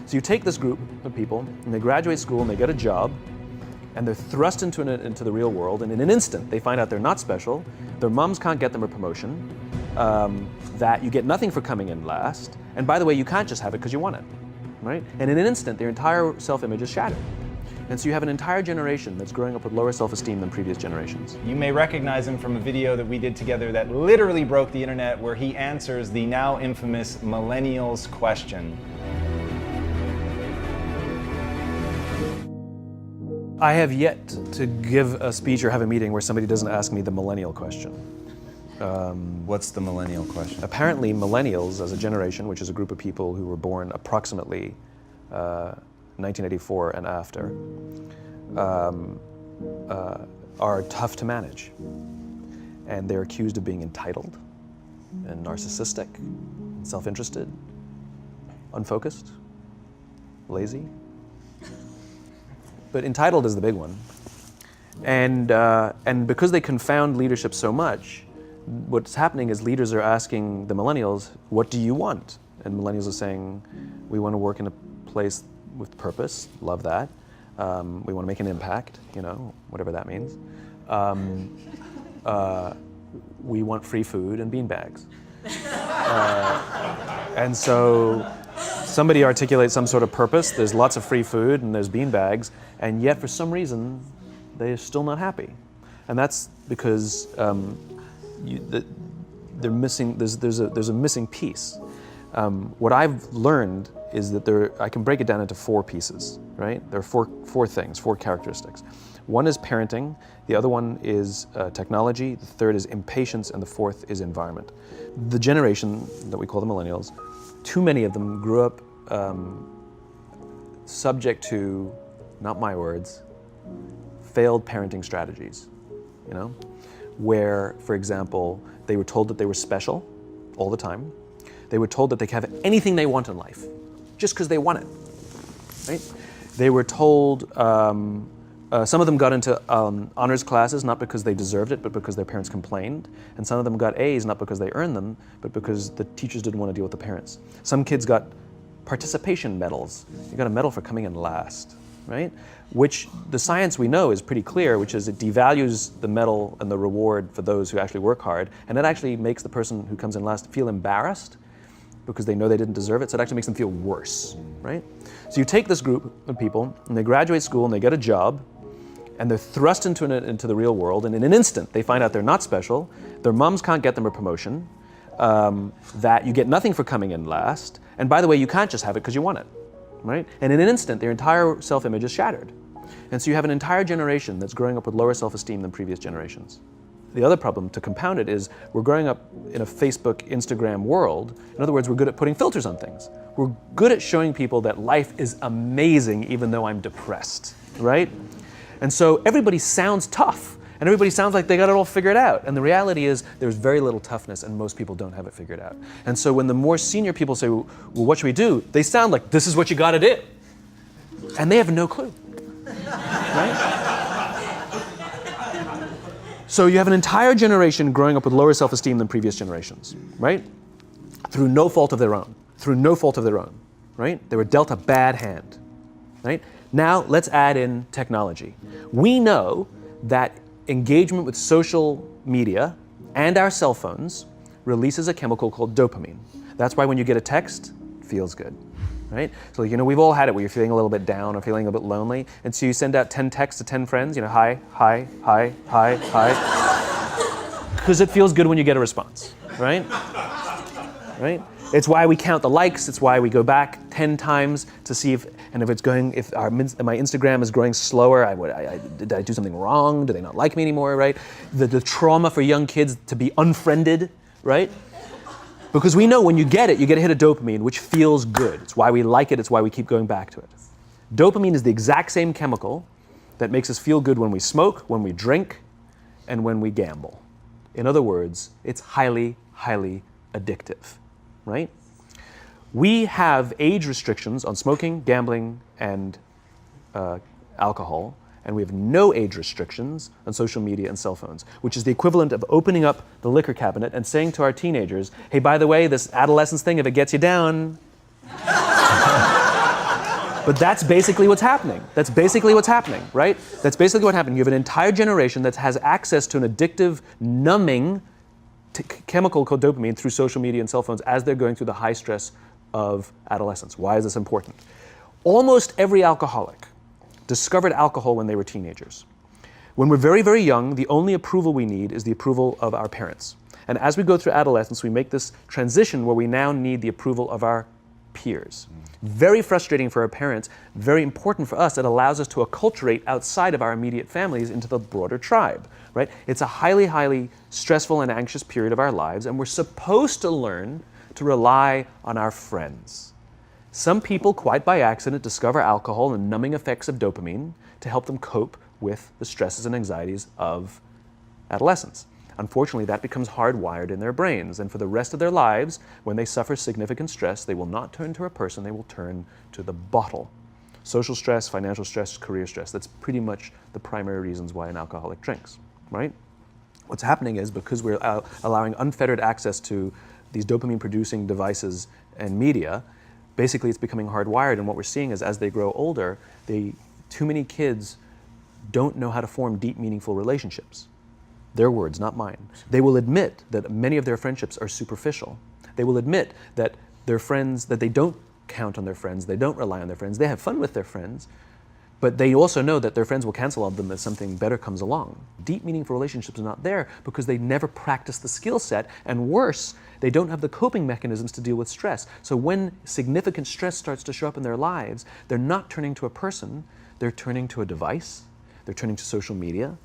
So you take this group of people, and they graduate school, and they get a job, and they're thrust into the real world, and in an instant, they find out they're not special, their moms can't get them a promotion, that you get nothing for coming in last, and by the way, you can't just have it because you want it, right? And in an instant, their entire self-image is shattered. And so you have an entire generation that's growing up with lower self-esteem than previous generations. You may recognize him from a video that we did together that literally broke the internet, where he answers the now infamous Millennials question. I have yet to give a speech or have a meeting where somebody doesn't ask me the millennial question. What's the millennial question? Apparently, millennials as a generation, which is a group of people who were born approximately 1984 and after, are tough to manage. And they're accused of being entitled and narcissistic, self-interested, unfocused, lazy. But entitled is the big one. And because they confound leadership so much, what's happening is leaders are asking the millennials, what do you want? And millennials are saying, we want to work in a place with purpose, love that. We want to make an impact, you know, whatever that means. We want free food and beanbags. And so somebody articulates some sort of purpose, there's lots of free food and there's beanbags, and yet for some reason, they're still not happy. And that's because they're missing, there's a missing piece. What I've learned is that I can break it down into 4 pieces, right? There are four things, 4 characteristics. One is parenting, the other one is technology, the third is impatience, and the fourth is environment. The generation that we call the millennials, too many of them grew up subject to, not my words, failed parenting strategies, you know? Where, for example, they were told that they were special all the time. They were told that they could have anything they want in life, just because they want it, right? They were told, some of them got into honors classes, not because they deserved it, but because their parents complained. And some of them got A's, not because they earned them, but because the teachers didn't want to deal with the parents. Some kids got participation medals. You got a medal for coming in last, right? Which the science we know is pretty clear, which is it devalues the medal and the reward for those who actually work hard. And it actually makes the person who comes in last feel embarrassed because they know they didn't deserve it, so it actually makes them feel worse, right? So you take this group of people, and they graduate school, and they get a job, and they're thrust into the real world, and in an instant, they find out they're not special, their moms can't get them a promotion, that you get nothing for coming in last, and by the way, you can't just have it because you want it, right? And in an instant, their entire self-image is shattered. And so you have an entire generation that's growing up with lower self-esteem than previous generations. The other problem, to compound it, is we're growing up in a Facebook, Instagram world. In other words, we're good at putting filters on things. We're good at showing people that life is amazing even though I'm depressed, right? And so everybody sounds tough, and everybody sounds like they got it all figured out. And the reality is there's very little toughness, and most people don't have it figured out. And so when the more senior people say, well, what should we do? They sound like, this is what you gotta do. And they have no clue, right? So you have an entire generation growing up with lower self-esteem than previous generations, right? Through no fault of their own, right? They were dealt a bad hand, right? Now let's add in technology. We know that engagement with social media and our cell phones releases a chemical called dopamine. That's why when you get a text, it feels good, right? So, you know, we've all had it where you're feeling a little bit down or feeling a bit lonely, and so you send out 10 texts to 10 friends, you know, hi, hi, hi, hi, hi, because it feels good when you get a response, right? Right? It's why we count the likes, it's why we go back 10 times to see if my Instagram is growing slower, did I do something wrong? Do they not like me anymore, right? The trauma for young kids to be unfriended, right? Because we know when you get a hit of dopamine, which feels good. It's why we like it, it's why we keep going back to it. Dopamine is the exact same chemical that makes us feel good when we smoke, when we drink, and when we gamble. In other words, it's highly, highly addictive, right? We have age restrictions on smoking, gambling, and alcohol, and we have no age restrictions on social media and cell phones, which is the equivalent of opening up the liquor cabinet and saying to our teenagers, hey, by the way, this adolescence thing, if it gets you down, But that's basically what's happening. That's basically what's happening, right? That's basically what happened. You have an entire generation that has access to an addictive, numbing chemical called dopamine through social media and cell phones as they're going through the high stress of adolescence. Why is this important? Almost every alcoholic discovered alcohol when they were teenagers. When we're very, very young, the only approval we need is the approval of our parents. And as we go through adolescence, we make this transition where we now need the approval of our peers. Very frustrating for our parents, very important for us. It allows us to acculturate outside of our immediate families into the broader tribe, right? It's a highly, highly stressful and anxious period of our lives, and we're supposed to learn to rely on our friends. Some people, quite by accident, discover alcohol and numbing effects of dopamine to help them cope with the stresses and anxieties of adolescence. Unfortunately, that becomes hardwired in their brains, and for the rest of their lives, when they suffer significant stress, they will not turn to a person, they will turn to the bottle. Social stress, financial stress, career stress, that's pretty much the primary reasons why an alcoholic drinks, right? What's happening is because we're allowing unfettered access to these dopamine-producing devices and media, basically it's becoming hardwired, and what we're seeing is as they grow older, too many kids don't know how to form deep, meaningful relationships. Their words, not mine. They will admit that many of their friendships are superficial. They will admit that their friends, that they don't count on their friends, they don't rely on their friends, they have fun with their friends, but they also know that their friends will cancel on them if something better comes along. Deep, meaningful relationships are not there because they never practice the skill set, and worse, they don't have the coping mechanisms to deal with stress. So when significant stress starts to show up in their lives, they're not turning to a person, they're turning to a device, they're turning to social media,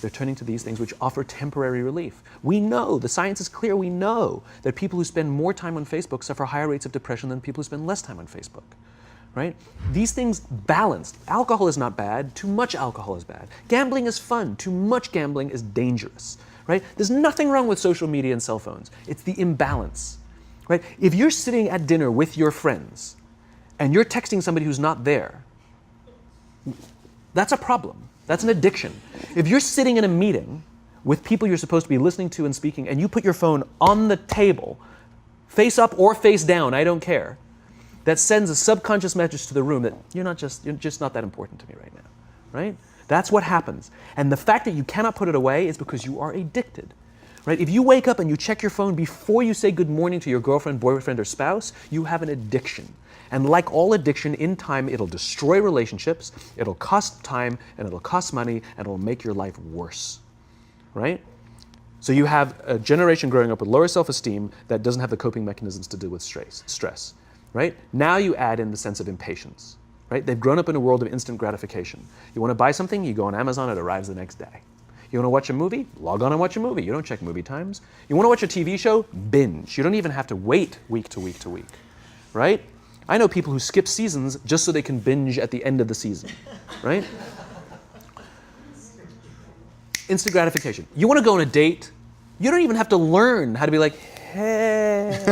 they're turning to these things which offer temporary relief. We know, the science is clear, we know that people who spend more time on Facebook suffer higher rates of depression than people who spend less time on Facebook, right? These things balanced. Alcohol is not bad, too much alcohol is bad. Gambling is fun, too much gambling is dangerous, right? There's nothing wrong with social media and cell phones. It's the imbalance, right? If you're sitting at dinner with your friends and you're texting somebody who's not there, that's a problem. That's an addiction. If you're sitting in a meeting with people you're supposed to be listening to and speaking, and you put your phone on the table, face up or face down, I don't care, that sends a subconscious message to the room that you're just not that important to me right now, right? That's what happens. And the fact that you cannot put it away is because you are addicted, right? If you wake up and you check your phone before you say good morning to your girlfriend, boyfriend, or spouse, you have an addiction. And like all addiction, in time, it'll destroy relationships, it'll cost time, and it'll cost money, and it'll make your life worse, right? So you have a generation growing up with lower self-esteem that doesn't have the coping mechanisms to deal with stress, right? Now you add in the sense of impatience, right? They've grown up in a world of instant gratification. You want to buy something, you go on Amazon, it arrives the next day. You want to watch a movie? Log on and watch a movie. You don't check movie times. You want to watch a TV show? Binge. You don't even have to wait week to week to week, right? I know people who skip seasons just so they can binge at the end of the season, right? Instant gratification. You want to go on a date? You don't even have to learn how to be like, hey.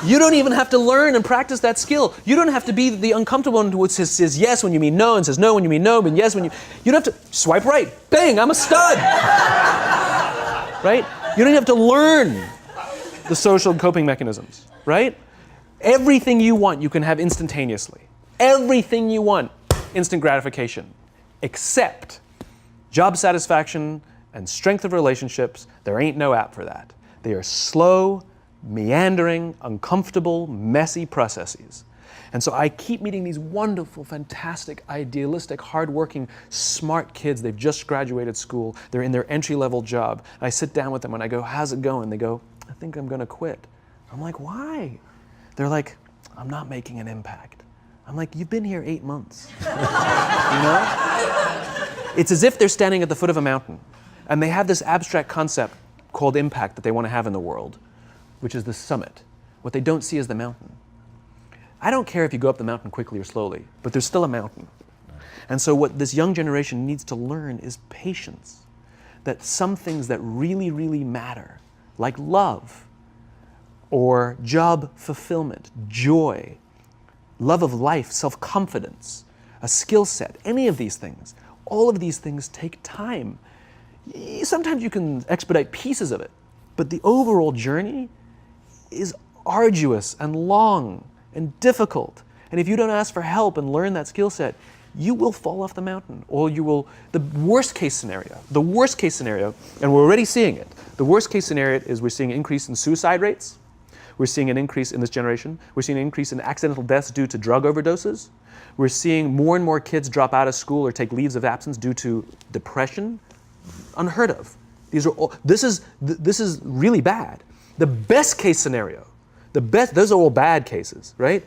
You don't even have to learn and practice that skill. You don't have to be the uncomfortable one who says yes when you mean no and says no when you mean no, but yes when you... You don't have to swipe right. Bang, I'm a stud. Right? You don't have to learn the social coping mechanisms, right? Everything you want, you can have instantaneously. Everything you want, instant gratification. Except job satisfaction and strength of relationships, there ain't no app for that. They are slow, meandering, uncomfortable, messy processes. And so I keep meeting these wonderful, fantastic, idealistic, hardworking, smart kids. They've just graduated school. They're in their entry-level job. I sit down with them and I go, how's it going? They go, I think I'm gonna quit. I'm like, why? They're like, I'm not making an impact. I'm like, you've been here 8 months. You know? It's as if they're standing at the foot of a mountain and they have this abstract concept called impact that they want to have in the world, which is the summit. What they don't see is the mountain. I don't care if you go up the mountain quickly or slowly, but there's still a mountain. And so what this young generation needs to learn is patience. That some things that really, really matter, like love, or job fulfillment, joy, love of life, self-confidence, a skill set, any of these things, all of these things take time. Sometimes you can expedite pieces of it, but the overall journey is arduous and long. and difficult. And if you don't ask for help and learn that skill set, you will fall off the mountain, or you will, the worst case scenario, and we're already seeing it, the worst case scenario is we're seeing an increase in suicide rates, we're seeing an increase in this generation, we're seeing an increase in accidental deaths due to drug overdoses, we're seeing more and more kids drop out of school or take leaves of absence due to depression, unheard of. These are all, this is really bad. The best case scenario, those are all bad cases, right?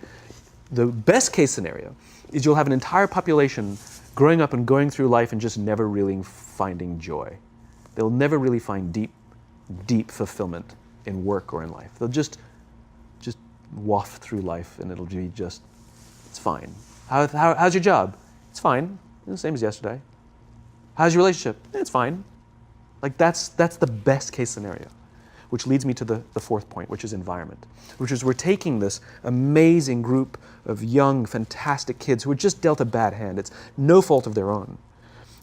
The best case scenario is you'll have an entire population growing up and going through life and just never really finding joy. They'll never really find deep fulfillment in work or in life. They'll just waft through life and it'll be just, it's fine. How's your job? It's fine. It's the same as yesterday. How's your relationship? It's fine. Like that's the best case scenario. Which leads me to the fourth point, which is environment, which is we're taking this amazing group of young, fantastic kids who were just dealt a bad hand. It's no fault of their own.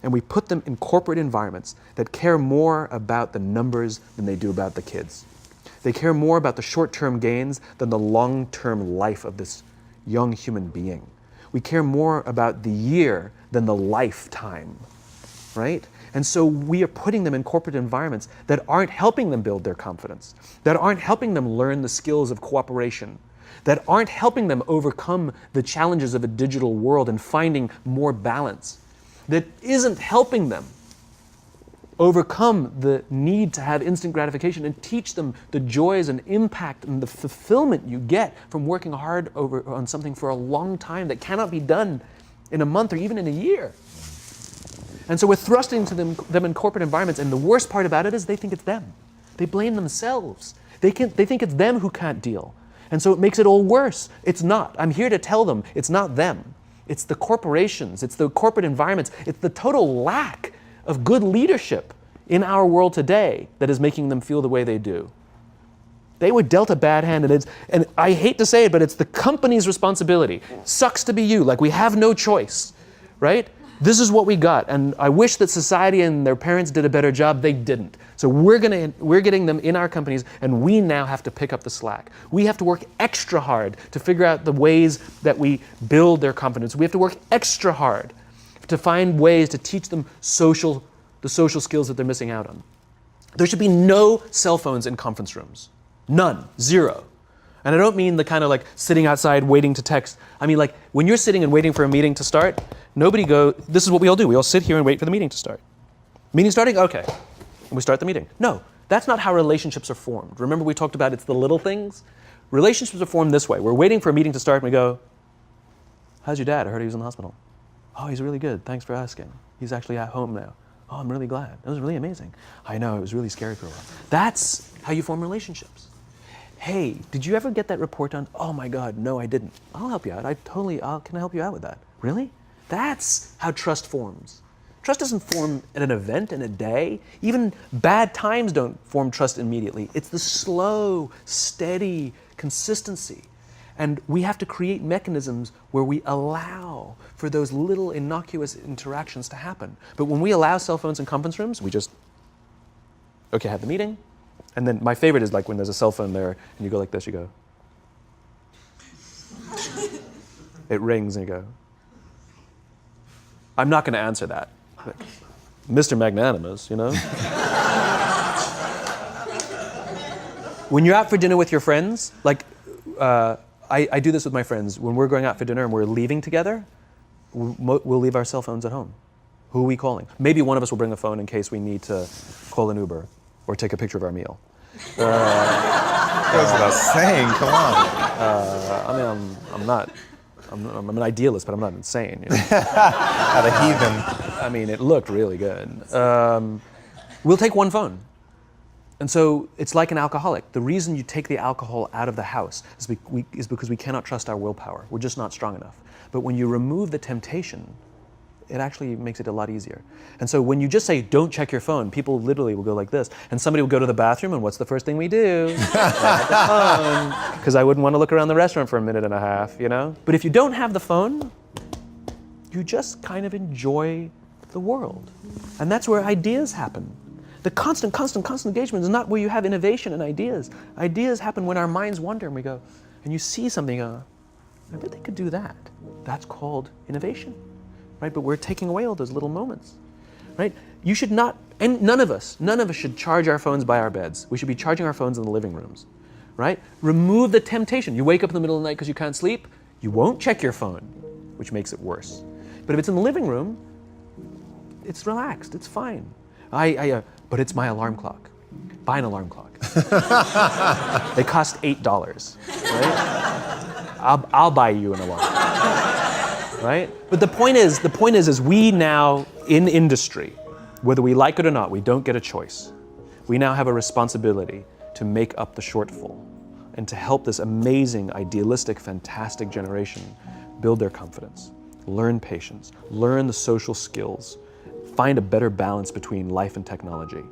And we put them in corporate environments that care more about the numbers than they do about the kids. They care more about the short-term gains than the long-term life of this young human being. We care more about the year than the lifetime, right? And so we are putting them in corporate environments that aren't helping them build their confidence, that aren't helping them learn the skills of cooperation, that aren't helping them overcome the challenges of a digital world and finding more balance, that isn't helping them overcome the need to have instant gratification and teach them the joys and impact and the fulfillment you get from working hard on something for a long time that cannot be done in a month or even in a year. And so we're thrusting to them in corporate environments, and the worst part about it is they think it's them. They blame themselves. They think it's them who can't deal. And so it makes it all worse. It's not. I'm here to tell them it's not them. It's the corporations, it's the corporate environments, it's the total lack of good leadership in our world today that is making them feel the way they do. They were dealt a bad hand, and I hate to say it, but it's the company's responsibility. Sucks to be you, like we have no choice, right? This is what we got, and I wish that society and their parents did a better job. They didn't. So we're getting them in our companies, and we now have to pick up the slack. We have to work extra hard to figure out the ways that we build their confidence. We have to work extra hard to find ways to teach them the social skills that they're missing out on. There should be no cell phones in conference rooms. None. Zero. And I don't mean the kind of like sitting outside waiting to text. I mean like when you're sitting and waiting for a meeting to start, this is what we all do. We all sit here and wait for the meeting to start. Meeting starting? Okay. And we start the meeting. No, that's not how relationships are formed. Remember we talked about it's the little things? Relationships are formed this way. We're waiting for a meeting to start and we go, how's your dad? I heard he was in the hospital. Oh, he's really good. Thanks for asking. He's actually at home now. Oh, I'm really glad. It was really amazing. I know, it was really scary for a while. That's how you form relationships. Hey, did you ever get that report done? Oh my God, no, I didn't. I'll help you out. Can I help you out with that? Really? That's how trust forms. Trust doesn't form at an event in a day. Even bad times don't form trust immediately. It's the slow, steady consistency. And we have to create mechanisms where we allow for those little innocuous interactions to happen. But when we allow cell phones in conference rooms, we just, okay, have the meeting. And then my favorite is like when there's a cell phone there and you go like this, you go. It rings and you go. I'm not going to answer that. Like, Mr. Magnanimous, you know? When you're out for dinner with your friends, like I do this with my friends. When we're going out for dinner and we're leaving together, we'll leave our cell phones at home. Who are we calling? Maybe one of us will bring a phone in case we need to call an Uber or take a picture of our meal. That's what I was saying, come on. I'm an idealist, but I'm not insane. You know? Not a heathen. I mean, it looked really good. We'll take one phone. And so it's like an alcoholic. The reason you take the alcohol out of the house is because we cannot trust our willpower. We're just not strong enough. But when you remove the temptation, it actually makes it a lot easier. And so when you just say, don't check your phone, people literally will go like this. And somebody will go to the bathroom, and what's the first thing we do? Grab the phone. Because I wouldn't want to look around the restaurant for a minute and a half, you know? But if you don't have the phone, you just kind of enjoy the world. And that's where ideas happen. The constant engagement is not where you have innovation and ideas. Ideas happen when our minds wander and we go, and you see something, I bet they could do that. That's called innovation, right? But we're taking away all those little moments, right? You should not, and none of us should charge our phones by our beds. We should be charging our phones in the living rooms, right? Remove the temptation. You wake up in the middle of the night because you can't sleep, you won't check your phone, which makes it worse. But if it's in the living room, it's relaxed, it's fine. But it's my alarm clock. Buy an alarm clock. They cost $8, right? I'll buy you an alarm, right? But the point is we now in industry, whether we like it or not, we don't get a choice. We now have a responsibility to make up the shortfall and to help this amazing, idealistic, fantastic generation build their confidence, learn patience, learn the social skills, find a better balance between life and technology.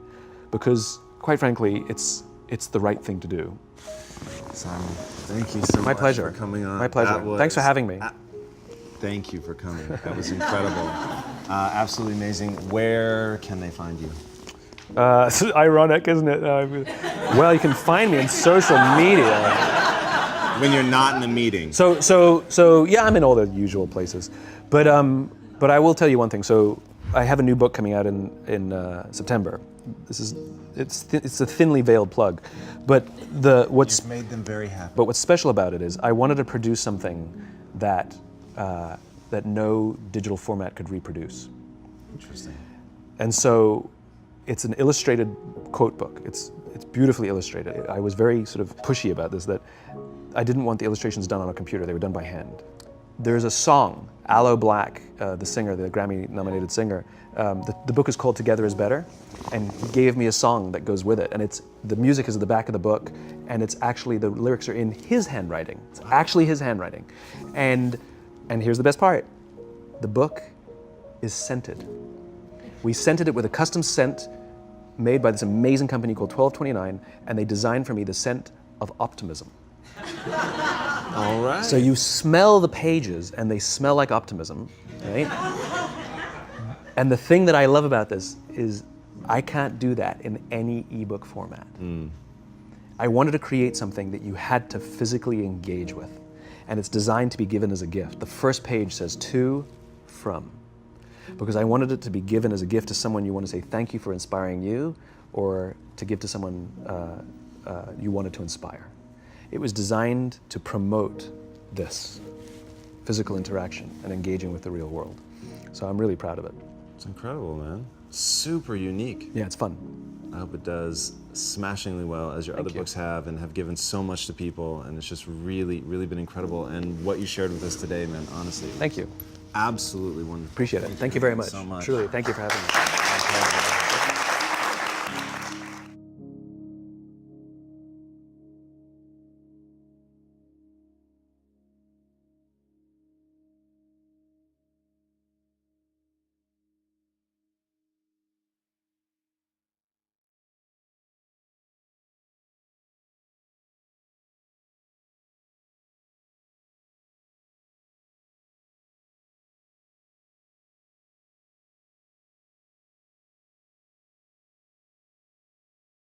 Because, quite frankly, it's the right thing to do. Simon, thank you so much pleasure. for coming on. My pleasure. Thanks for having me. Thank you for coming. That was incredible. Absolutely amazing. Where can they find you? It's ironic, isn't it? Well, you can find me on social media. When you're not in a meeting. So yeah, I'm in all the usual places. But I will tell you one thing. So I have a new book coming out in September. It's a thinly veiled plug, but You've made them very happy. But what's special about it is I wanted to produce something that no digital format could reproduce. Interesting. And so it's an illustrated quote book. It's beautifully illustrated. I was very sort of pushy about this, that I didn't want the illustrations done on a computer. They were done by hand. There's a song, Aloe Black, the singer, the Grammy-nominated singer. The book is called Together is Better, and he gave me a song that goes with it. And the music is at the back of the book, and it's actually, the lyrics are in his handwriting. It's actually his handwriting. And here's the best part. The book is scented. We scented it with a custom scent made by this amazing company called 1229, and they designed for me the scent of optimism. All right. So you smell the pages, and they smell like optimism, right? And the thing that I love about this is I can't do that in any ebook format. I wanted to create something that you had to physically engage with, and it's designed to be given as a gift. The first page says to, from, because I wanted it to be given as a gift to someone you want to say thank you for inspiring you, or to give to someone you wanted to inspire. It was designed to promote this physical interaction and engaging with the real world. So I'm really proud of it. It's incredible, man. Super unique. Yeah, it's fun. I hope it does smashingly well, as your other you. books have, and have given so much to people, and it's just really, really been incredible. And what you shared with us today, man, honestly. Thank you. Absolutely wonderful. Appreciate it. Thank you very much. so much. Truly, thank you for having me.